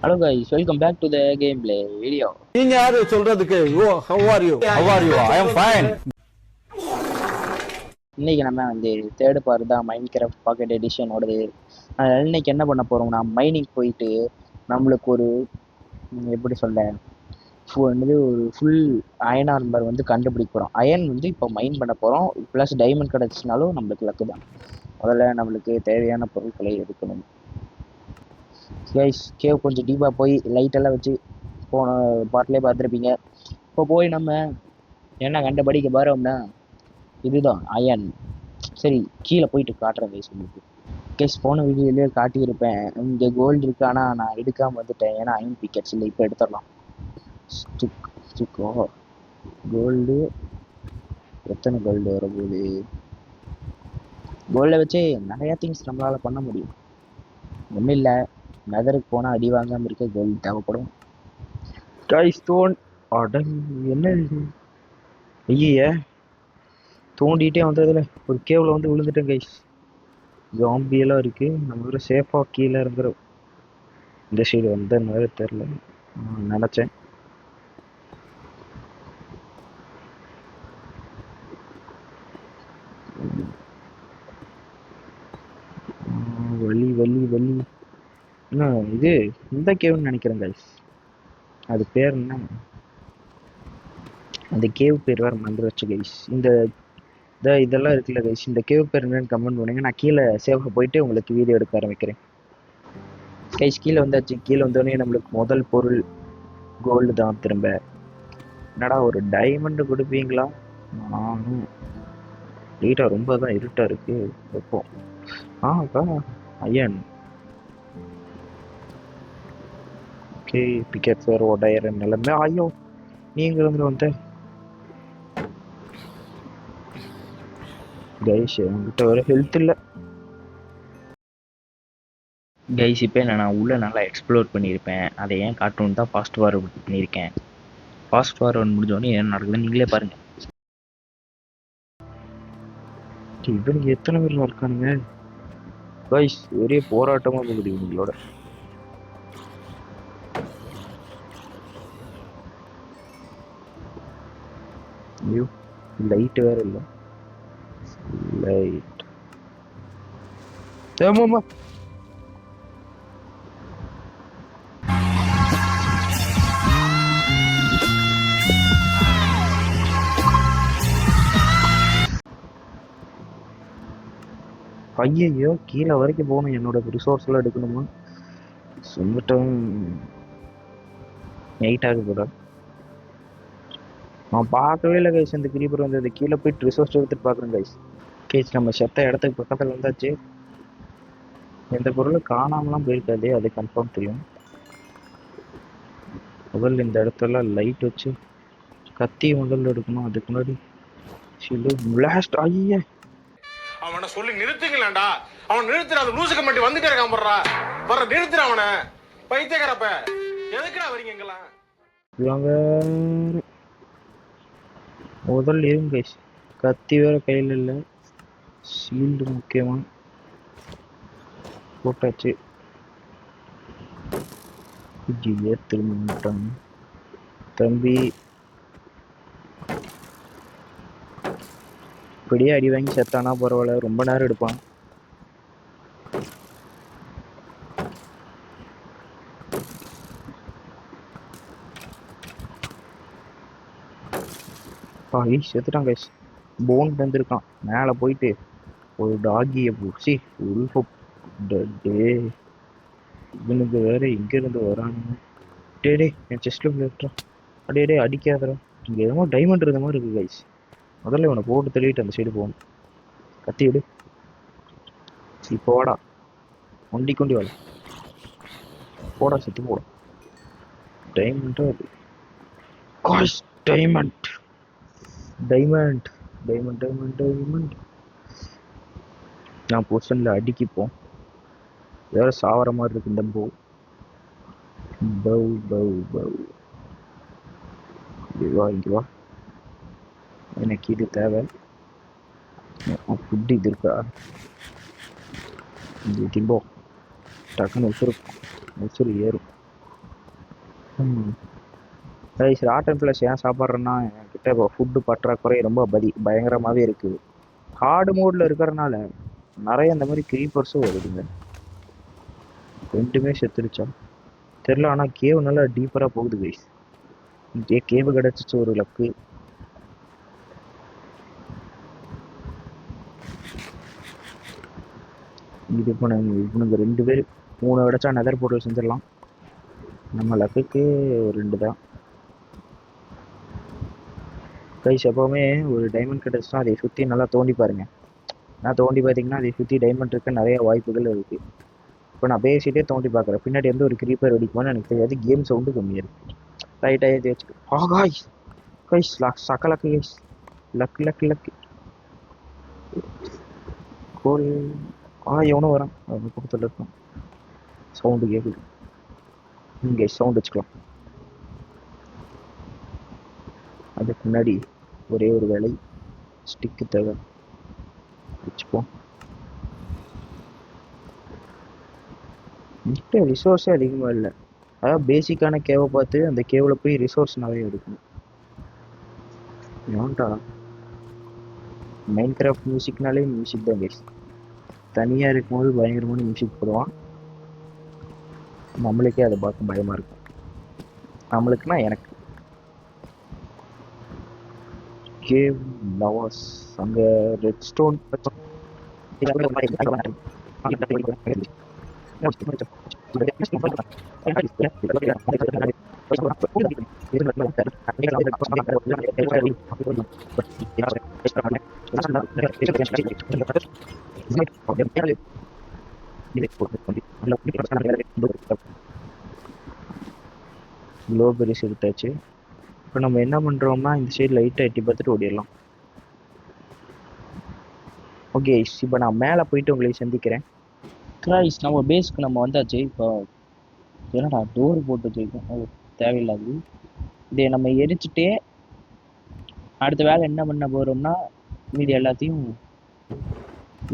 Hello guys, welcome back to the gameplay video. நீங்க யாரு சொல்றதுக்கு? ஓ, how are you? How are you? I am fine. இன்னைக்கு நம்ம third part தான் mind craft packet எடிஷனோடது. இன்னைக்கு என்ன பண்ண போறோம்னா மைனிங் போயிட்டு நம்மளுக்கு ஒரு எப்படி சொல்ல ஒரு ஃபுல் அயன் ஆர்மர் கண்டுபிடிக்க போகிறோம். அயன் இப்போ மைன் பண்ண போகிறோம். ப்ளஸ் டைமண்ட் கிடச்சினாலும் நம்மளுக்கு லக்கு தான். முதல்ல நம்மளுக்கு தேவையான பொருட்களை எடுக்கணும். கைஸ் கேவ் கொஞ்சம் டீப்பாக போய் லைட்டெல்லாம் வச்சு போன பாட்டிலே பார்த்துருப்பீங்க. இப்போ போய் நம்ம என்ன கண்டுபிடிக்க போகிறோம்னா இதுதான் அயன். சரி, கீழே போயிட்டு காட்டுறேன் கைஸ் உங்களுக்கு. கேஸ் போன வீடியோலேயே காட்டியிருப்பேன். இங்கே கோல்டு இருக்கு, ஆனால் நான் எடுக்காமல் வந்துட்டேன். ஏன்னா அயன் பிக்கெட்ஸ் இல்லை. இப்போ எடுத்துடலாம். ஸ்டிக்கோ கோல்டு எத்தனை கோல்டு வரப்போகுது? கோல்டை வச்சு நிறையா திங்ஸ் நம்மளால் பண்ண முடியும். ஒன்றும் இல்லை, நெதருக்கு போனால் அடி வாங்காமல் இருக்க கோல்டு தேவைப்படும். கைஸ் என்ன ஐய தோண்டிகிட்டே வந்ததில் ஒரு கேவில் விழுந்துட்டேன் கைஸ். ஜாம்பியெல்லாம் இருக்குது. நம்ம சேஃபாக கீழே இறங்குற இந்த சைடு வந்ததுனால தெரில நினச்சேன். வலி வலி வலி என்ன இது? இந்த கேவ்னு நினைக்கிறேன் கைஸ். அது பேர் என்ன? அந்த கேவ் பேர் வேறு மறந்துருச்சு கைஸ். இதெல்லாம் இருக்குல்ல கைஸ், இந்த கேவ் பேர் என்னன்னு கமெண்ட் பண்ணுங்க. நான் கீழே சேஃபாக போயிட்டு உங்களுக்கு வீடியோ எடுக்க ஆரம்பிக்கிறேன். கைஸ் கீழே வந்தாச்சு. கீழே வந்தோடனே நம்மளுக்கு முதல் பொருள் கோல்டு தான். திரும்ப என்னடா ஒரு டைமண்டு கொடுப்பீங்களா? நானும் லைட்டாக ரொம்ப தான் இருட்டாக இருக்குது. வைப்போம். அக்கா அயன். ஓகே, பிக்கெட் வேறு உடையிற நிலைமை. ஐயோ, நீங்கள் வந்த கைஸ் என்கிட்ட ஒரு ஹெல்த் இல்லை கைஸ். இப்போ நான் உள்ளே நல்லா எக்ஸ்ப்ளோர் பண்ணியிருப்பேன். அதை ஏன் காட்டணுன்னு தான் ஃபாஸ்ட் ஃபார்வர்ட் பண்ணியிருக்கேன். ஃபாஸ்ட் ஃபார்வர்ட் முடிஞ்சோடனே என்ன நடக்குதுன்னு நீங்களே பாருங்கள். இவனுக்கு எத்தனை பேர் இருக்கானுங்க கைஸ்? ஒரே போராட்டமாக போகுது இவங்களோட. ஐயோ, லைட் வேற இல்லை. லைட் ஆமாம்மா. ஐயோ, கீழே வரைக்கும் போகணும். என்னோட ரிசோர்ஸ் எல்லாம் எடுக்கணுமா? சொல்லிட்டும் நைட் ஆக கூட நான் பார்க்கவே இல்லை கைஸ். இந்த கிரீப்பர் வந்தது. கீழே போயிட்டு ரிசோர்ஸ் எடுத்துட்டு பார்க்குறேன் கைஸ். கேஸ் நம்ம செத்த இடத்துக்கு பக்கத்தில் வந்தாச்சு. எந்த பொருளும் காணாமலாம் போயிருக்காது, அது கன்ஃபார்ம் தெரியும். முதல்ல இந்த இடத்துல லைட் வச்சு கத்தி முதல்ல எடுக்கணும். அதுக்கு முன்னாடி பிளாஸ்ட். ஐயா, அவனை சொல்லி நிறுத்துங்களேன்டா. அவன் நிறுத்துற அந்த லூசுக்கு மட்டும் வந்துட்டே இருக்கான். வர்ற நிறுத்துற அவனை. பைத்தியக்காரப்ப எதுக்குடா வரீங்க எங்கெல்லாம்? இவங்க முதல்ல இருங்க கைஸ். கத்தி வேற கையில் இல்லை. ஷீல்டு முக்கியமாக போட்டாச்சு. திரும்பிட்டாங்க தம்பி. இப்படியே அடி வாங்கி செத்தானா பரவாயில்ல, ரொம்ப நேரம் எடுப்பான். செத்துட்டான் கைஸ். போன் தந்துருக்கான். மேலே போயிட்டு ஒரு டாகியை பூச்சி இவனுக்கு வேற இங்கேருந்து வரானுங்க. டே என் செஸ்ட்டில் விட்டுறான். டே அடிக்காதரா. இங்கே எதுவும் டைமண்ட் இருந்த மாதிரி இருக்குது கைஸ். முதல்ல இவனை போட்டு தள்ளிட்டு அந்த சைடு போகணும். கத்தி விடு. இப்போ வாடா, ஒண்டி கொண்டி வாடா. போடா, செத்து போடா. டைமண்டா அது guys. Diamond diamond diamond diamond diamond. நான் பொசிஷனில் அடிக்கிப்போம். வேற சாவர மாதிரி இருக்கு இந்த பவு பவு பவு பவு. இங்கே வா. எனக்கு இது தேவை. ஃபுட்டு இது இருக்கா? இது திம்போ. டக்குன்னு உசுறு ஏறும். ம் ரைஸ் ஆட்டன் ப்ளஸ் ஏன் சாப்பிட்றேன்னா என்கிட்ட இப்போ ஃபுட்டு பற்றாக்குறை ரொம்ப பயங்கரமாகவே இருக்குது. ஹார்டு மோடில் இருக்கிறனால நிறைய இந்த மாதிரி க்ரீப்பர்ஸும் வருதுங்க. ரெண்டுமே செத்துருச்சா தெரில. ஆனால் கேவ் நல்லா டீப்பராக போகுது கைஸ். கேவு கிடச்சிச்சு ஒரு லக்கு. இது இப்போ இவனுங்க 2 பேர் 3 கிடச்சா நெதர் போர்ட்டல் செஞ்சிடலாம். நம்ம லக்குக்கு ஒரு 2 தான் கைஸ். எப்போவுமே ஒரு டைமண்ட் கிடச்சுன்னா அதை சுற்றி நல்லா தோண்டி பாருங்க. நான் தோண்டி பார்த்தீங்கன்னா அதை சுற்றி டைமண்ட் இருக்க நிறைய வாய்ப்புகள் இருக்குது. இப்போ நான் பேசிகிட்டே தோண்டி பார்க்குறேன், பின்னாடி வந்து ஒரு க்ரீப்பர் வெடிக்குமான்னு எனக்கு தெரியாது. கேம் சவுண்டு கம்மியாக இருக்குது. ரைட்டாக ஏற்றி வச்சுட்டு கைஸ் கைஸ் சக்க luck guys. Luck luck luck goal. எவனோ வரான் அவன் பக்கத்தில் இருக்கும். சவுண்டு கேட்குது. இங்கே சவுண்ட் வச்சுக்கலாம். அதுக்கு முன்னாடி ஒரே ஒரு வேலை ஸ்டிக்கு தேவை வச்சுப்போம். என்கிட்ட ரிசோர்ஸே அதிகமாக இல்லை. அதாவது பேசிக்கான கேவை பார்த்து அந்த கேவில் போய் ரிசோர்ஸ் நிறைய எடுக்கணும். ஏன்டா மைண்ட் கிராஃப்ட் மியூசிக்னாலே மியூசிக் தான் கைஸ். தனியாக இருக்கும்போது பயங்கரமான மியூசிக் போடுவான். நம்மளுக்கே அதை பார்க்க பயமாக இருக்கும். நம்மளுக்குன்னா எனக்கு. கேவ் லவர்ஸ் அங்கே ரெட் ஸ்டோன் க்ளோபெரிஸ் எடுத்தாச்சு. இப்போ நம்ம என்ன பண்ணுறோம்னா இந்த சைடு லைட்டாக எட்டி பார்த்துட்டு ஓடிடலாம். ஓகே இப்போ நான் மேலே போயிட்டு உங்களை சந்திக்கிறேன். கிராய்ஸ் நம்ம பேஸ்க்கு நம்ம வந்தாச்சு. இப்போ என்னடா டோர் போட்டு வச்சுருக்கோம், தேவையில்லாது. இதை நம்ம எரிச்சுட்டே அடுத்த வேலை என்ன பண்ண போகிறோம்னா மீதி எல்லாத்தையும்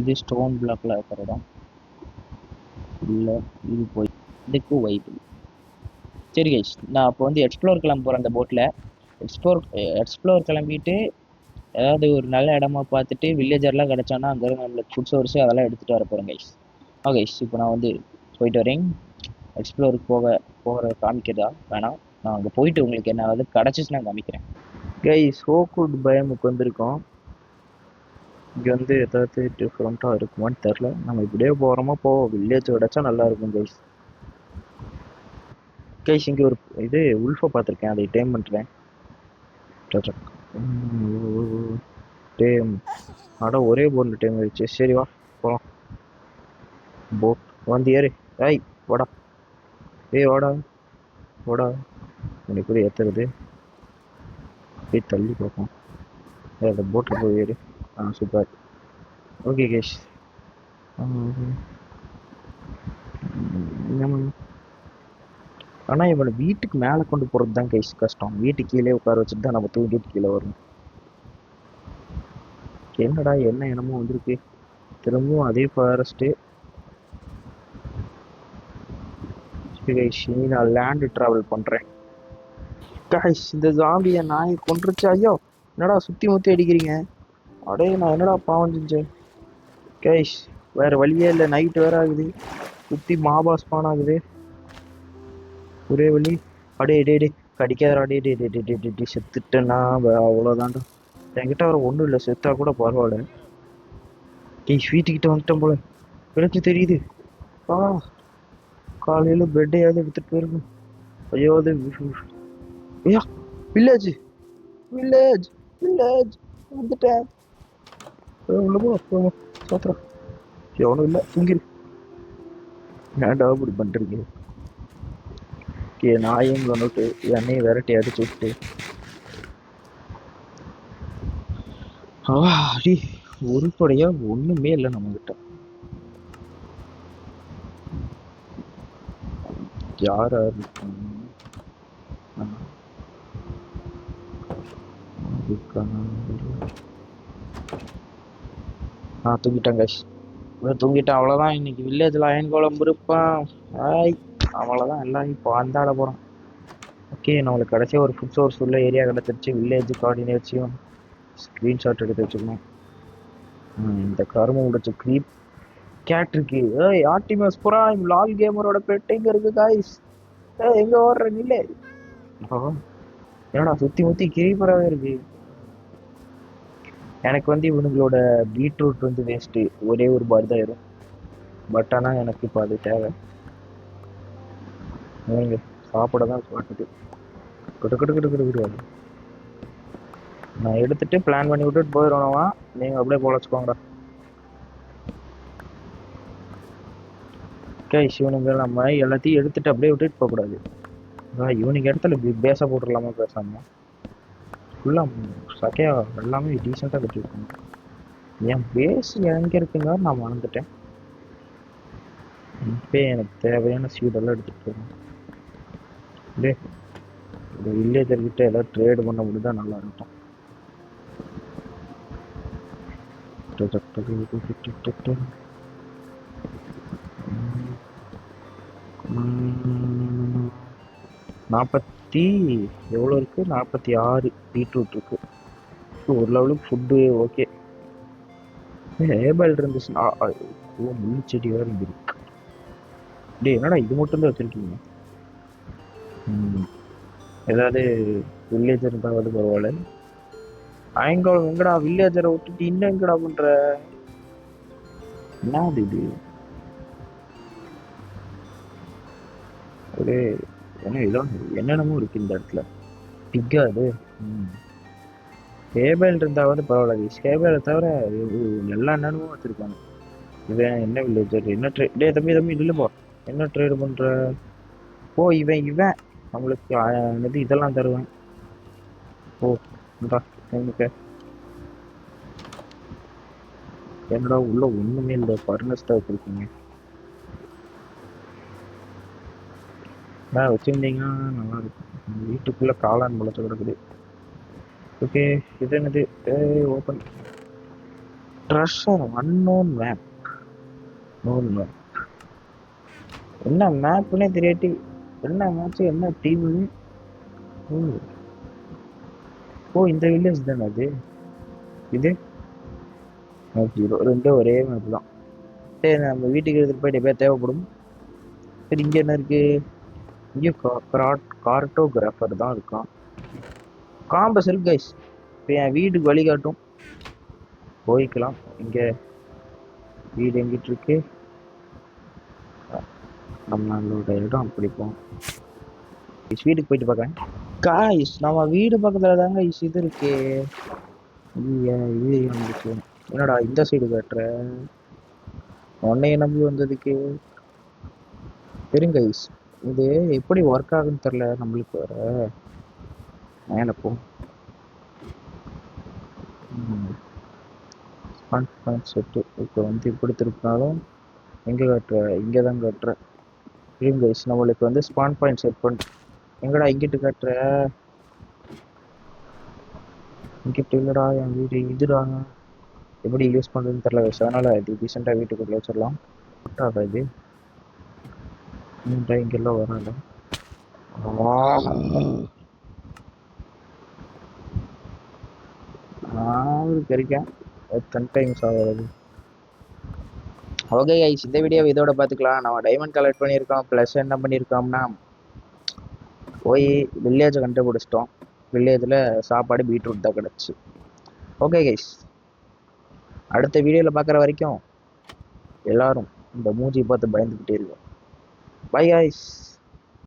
இது ஸ்டோன் பிளாக்ல இருக்கிற இடம் இல்லை, இது போய் இதுக்கு ஒயிட். சரி கைஸ், நான் அப்போ வந்து எக்ஸ்ப்ளோர் கிளம்ப போகிறேன். அந்த போட்டில் எக்ஸ்ப்ளோர் கிளம்பிட்டு ஏதாவது ஒரு நல்ல இடமா பார்த்துட்டு வில்லேஜர்லாம் கிடச்சானா அங்கே நம்மளுக்கு ஃபுட் சோர்ஸு அதெல்லாம் எடுத்துகிட்டு வர போகிறேன் கைஸ். ஓகே இப்போ நான் வந்து போயிட்டு வரேன். எக்ஸ்ப்ளோருக்கு போகிற காமிக்கிறதா வேணாம், நான் அங்கே போயிட்டு உங்களுக்கு என்ன வந்து கிடச்சிச்சு நான் காமிக்கிறேன். கைஸ் ஹோக்குட் பயமுக்கு வந்திருக்கோம். இங்கே வந்து ஏதாவது டிஃப்ரெண்ட்டாக இருக்குமான்னு தெரில. நம்ம இப்படியே போகிறோமா வில்லேஜ் கிடச்சா நல்லா இருக்கும் கைஸ். கைஸ் இங்கே ஒரு இது உல்ஃபை பார்த்துருக்கேன், அதை டேம் பண்ணுறேன். டேம் ஒரே போர்டில் டேம் ஆயிடுச்சு. சரி வா போகலாம். போட் வந்து ஏறு. ஐய் வாடா, வாடா வாடா. உனக்கு கூட ஏற்றுறது போய் தள்ளி பார்ப்போம். அந்த போட்டில் போய் ஏறு. சூப்பர். Okay cash. ஆனால் இவனை வீட்டுக்கு மேலே கொண்டு போகிறது தான் கைஸ் கஷ்டம். வீட்டுக்கு கீழே உட்கார வச்சுட்டு தான் நம்ம தூங்கிட்டு கீழே வரணும். என்னடா என்ன என்னமோ வந்திருக்கு. திரும்பவும் அதே ஃபாரஸ்ட்டு. நான் லேண்டு ட்ராவல் பண்ணுறேன் கைஸ். இந்த ஜாம்பியை நாயை கொண்டுருச்சு. ஐயோ என்னடா சுற்றி முற்றி அடிக்கிறீங்க. அடே நான் என்னடா பாவம் செஞ்சேன் கைஸ். வேறு வழியே இல்லை, நைட்டு வேறு ஆகுது, சுற்றி மாபாஸ் பான் ஆகுது. ஒரே வழி. டே கடிக்காதடா. டே செத்துட்டேன்னா அவ்வளோதான்டா. என்கிட்ட வர ஒன்றும் இல்லை, செத்தா கூட பரவாயில்ல. வீட்டுக்கிட்ட வந்துட்டேன் போல எனக்கு தெரியுது. காலையில் பெட்டையாவது எடுத்துகிட்டு போயிருக்கணும். ஐயோ அது ஐயா வில்லேஜ் வில்லேஜ் வில்லேஜ் வந்துட்டேன். சோத்திரம் எவனும் இல்லை, தூங்கிரு. ஏன்டா இப்படி பண்ணுறீங்க. நாயும் கொண்டுட்டு எண்ணெயை விரட்டி அடிச்சு விட்டு அடி உருப்படியா ஒண்ணுமே இல்லை நம்ம கிட்ட. யாரா தூங்கிட்டான் கைஸ். தூங்கிட்டான் அவ்வளோதான். இன்னைக்கு வில்லேஜில் அயன் குழம்பு இருப்பான். அவ்வளோதான். எல்லாம் இப்போ அந்தாட போகிறான். ஓகே, நம்மளுக்கு கடைசியாக ஒரு ஃபுட் சோர்ஸ் உள்ள ஏரியா கிடச்சிருச்சு. வில்லேஜ் கோஆர்டினேட்ஸையும் ஸ்க்ரீன்ஷாட் எடுத்து வச்சுக்கணும். இந்த கரும முடிச்ச க்ரீப் கேட் இருக்கு. ஏய் ஆர்டிமஸ் புறாம் லால் கேமரோட பெட் எங்க இருக்கு காய்ஸ்? எங்க ஓடுற நில்லே. என்னடா சுத்தி முத்தி கிரிப்பராகவே இருக்கு. எனக்கு வந்து இவனுங்களோட பீட்ரூட் வந்து வேஸ்ட்டு. ஒரே ஒரு பார் தான் வரும். பட் ஆனால் எனக்கு இப்போ அது தேவை. நீங்க சாப்பிட தான் பாட்டுது. கிட்ட கிட்ட கிட்ட கிட்ட கிடையாது. நான் எடுத்துட்டு பிளான் பண்ணி விட்டுட்டு போயிடணும்வா. நீங்கள் அப்படியே பொழைச்சிக்கோங்கடா. கைஸ் இவனுங்க நம்ம எல்லாத்தையும் எடுத்துட்டு அப்படியே விட்டுட்டு போகக்கூடாது. இவனுக்கு இடத்துல பேஸாக போட்டுடலாமா பேசாமல்? ஃபுல்லாக சக்கையா எல்லாமே டீசெண்டாக கட்டிருக்கணும். என் பேஸ் எங்கே இருக்குங்க நான் மறந்துட்டேன். இப்போ எனக்கு தேவையான சீடெல்லாம் எடுத்துகிட்டு போகணும். டே இந்த வில்லேஜர்கிட்ட எல்லாம் ட்ரேடு பண்ண முடியுதா நல்லா இருக்கும். நாற்பத்தி எவ்வளோ இருக்குது? 46 பீட்ரூட் இருக்கு. ஒரு லெவலுக்கு ஃபுட்டு ஓகே. ஏபல் இருந்துச்சுன்னா முள்ளு செடி வேறு இருக்கு. டே என்னடா இது மட்டும் தான் வச்சுருக்கீங்க? ஏதாவது வில்லேஜர் இருந்தாவது பரவாயில்ல. ஆயங்காலம் எங்கடா வில்லேஜரை விட்டுட்டு இன்னும் எங்கடா பண்ற? என்னது இது? ஒரு என்ன இதோ என்னென்னமோ இருக்கு இந்த இடத்துல. பிக்கா அது. ஸ்கேபேல் இருந்தாவது பரவாயில்ல. ஸ்கேபேலை தவிர எல்லா என்னென்னமோ வச்சிருக்காங்க. இவன் என்ன வில்லேஜர்? என்ன ட்ரேட்? டே தம்பி தம்பி இல்லைப்பா, என்ன ட்ரேடு பண்ற? ஓ இவன் நம்மளுக்கு இது இதெல்லாம் தருவேன். ஓ எனக்கு என்னடா உள்ள ஒண்ணுமே இல்லை. பர்னஸ்டா வச்சிருக்கீங்க. வச்சிருந்தீங்கன்னா நல்லா இருக்கும். வீட்டுக்குள்ள காளான் முளைச்சு கிடக்குது. ஓகே இது என்னது? Open treasure unknown map. Known map என்ன மேப்னே தெரியாட்டி என்ன மேட்ச் என்ன டீம்? ஓ இந்த வில்லேஜ் தானே அது. இது மேப் 0 ரெண்டும் ஒரே மேப் தான். சரி நம்ம வீட்டுக்கு எடுத்துகிட்டு போயிட்டு எப்போ தேவைப்படும். சரி இங்கே என்ன இருக்கு? இங்கே கார்டோகிராஃபர் தான் இருக்கான். காம்பஸ் இருக்கு கைஸ். இப்போ என் வீட்டுக்கு வழிகாட்டும். போய்க்கலாம். இங்கே வீடு எங்கிட்டு இருக்கு? நம்மளோட இடம் பிடிப்போம். வீட்டுக்கு போயிட்டு பார்க்குறேன் காய்ஸ். நம்ம வீடு பக்கத்தில் தாங்க இது இருக்கு. இது என்னடா இந்த சைடு காட்டுற? உன்னைய நம்பி வந்ததுக்கு பெருங்க கைஸ். இது எப்படி ஒர்க் ஆகுன்னு தெரில நம்மளுக்கு. வேற மேலே போ. செட்டு இப்போ வந்து இப்படி திருப்பினாலும் எங்கே காட்டுற? இங்கே தான் காட்டுற. பெருங்க கைஸ் நம்மளுக்கு வந்து ஸ்பான் பாயிண்ட் செட் பண்ணி எங்கடா இங்கிட்டு காட்டுற? இங்கிட்டு இல்லைடா என் வீடு இதுடா. எப்படி யூஸ் பண்ணுறதுன்னு தெரில கைஸ். அதனால் இது ரீசெண்டாக வீட்டுக்குள்ளே வச்சிடலாம். ஆகா இது இங்கெல்லாம் வராங்க. கிடைக்கேன் எத்தனை டைம்ஸ் ஆகுது. ஓகே கைஸ் இந்த வீடியோ இதோட பார்த்துக்கலாம். நம்ம டைமண்ட் கலெக்ட் பண்ணியிருக்கோம். ப்ளஸ் என்ன பண்ணியிருக்கோம்னா போய் வில்லேஜை கண்டுபிடிச்சிட்டோம். வில்லேஜில் சாப்பாடு பீட்ரூட் தான் கிடச்சி. ஓகே கைஸ் அடுத்த வீடியோவில் பார்க்குற வரைக்கும் எல்லாரும் இந்த மூஞ்சி பார்த்து பயந்துக்கிட்டே இருக்கோம். Bye guys.